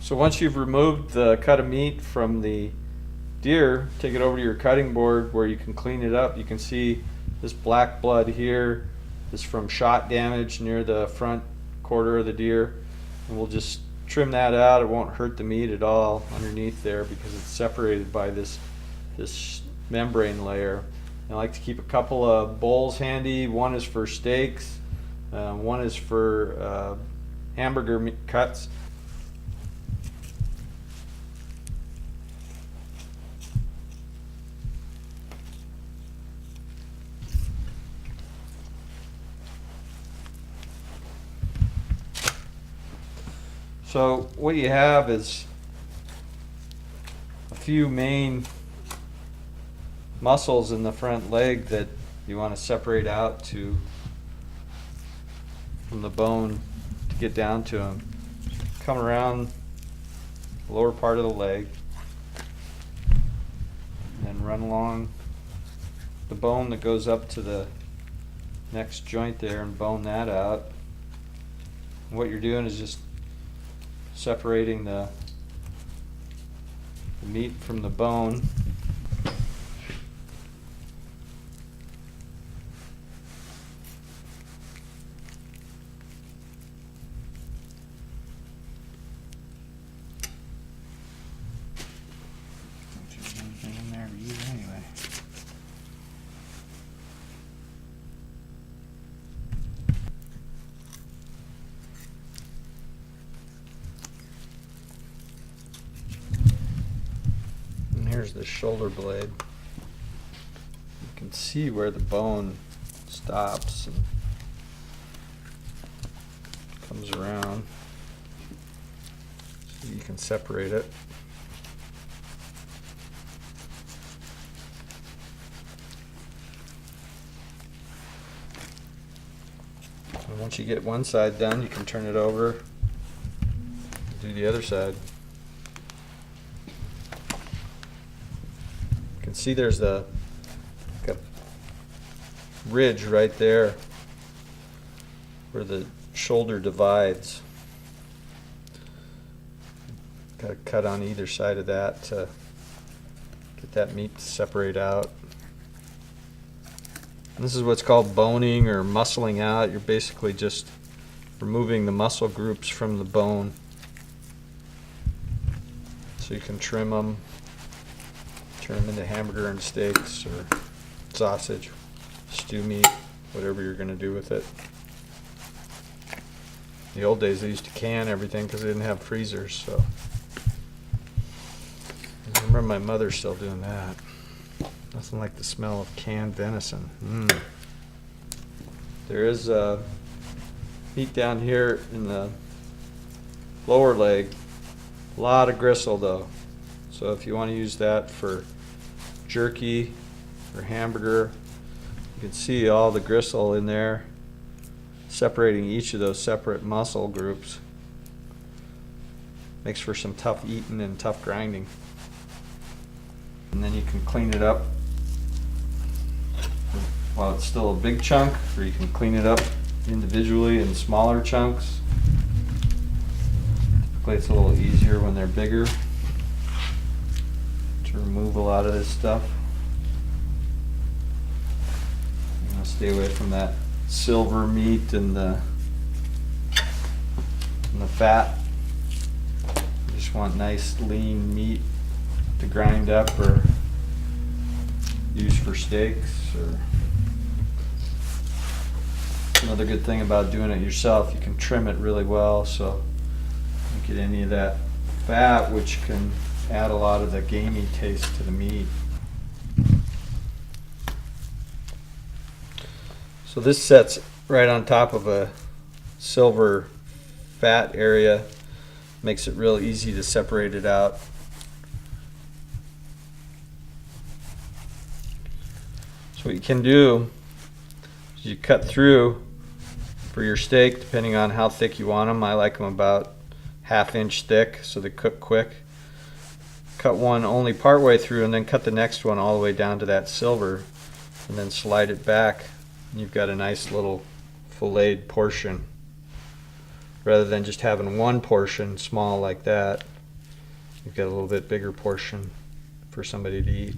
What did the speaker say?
So once you've removed the cut of meat from the deer, take it over to your cutting board where you can clean it up. You can see this black blood here is from shot damage near the front quarter of the deer. And we'll just trim that out. It won't hurt the meat at all underneath there because it's separated by this membrane layer. And I like to keep a couple of bowls handy. One is for steaks, one is for hamburger meat cuts. So what you have is a few main muscles in the front leg that you want to separate out from the bone to get down to them. Come around the lower part of the leg and then run along the bone that goes up to the next joint there and bone that out. And what you're doing is just separating the meat from the bone. Here's the shoulder blade. You can see where the bone stops and comes around, so you can separate it. And once you get one side done, you can turn it over and do the other side. You can see there's a ridge right there where the shoulder divides. Got to cut on either side of that to get that meat to separate out. And this is what's called boning or muscling out. You're basically just removing the muscle groups from the bone so you can trim them. Turn them into hamburger and steaks or sausage, stew meat, whatever you're going to do with it. In the old days they used to can everything because they didn't have freezers, so I remember my mother still doing that. Nothing like the smell of canned venison. There is meat down here in the lower leg. A lot of gristle though, so if you want to use that for jerky or hamburger, you can see all the gristle in there, separating each of those separate muscle groups. Makes for some tough eating and tough grinding. And then you can clean it up while it's still a big chunk, or you can clean it up individually in smaller chunks. Typically it's a little easier when they're bigger to remove a lot of this stuff. You want to stay away from that silver meat and the fat. You just want nice lean meat to grind up or use for steaks. Or another good thing about doing it yourself, you can trim it really well so you don't get any of that fat, which can add a lot of the gamey taste to the meat. So this sets right on top of a silver fat area, makes it real easy to separate it out. So what you can do is you cut through for your steak, depending on how thick you want them. I like them about 1/2 inch thick so they cook quick. Cut one only part way through and then cut the next one all the way down to that silver and then slide it back. And you've got a nice little filleted portion rather than just having one portion small like that. you've got a little bit bigger portion for somebody to eat.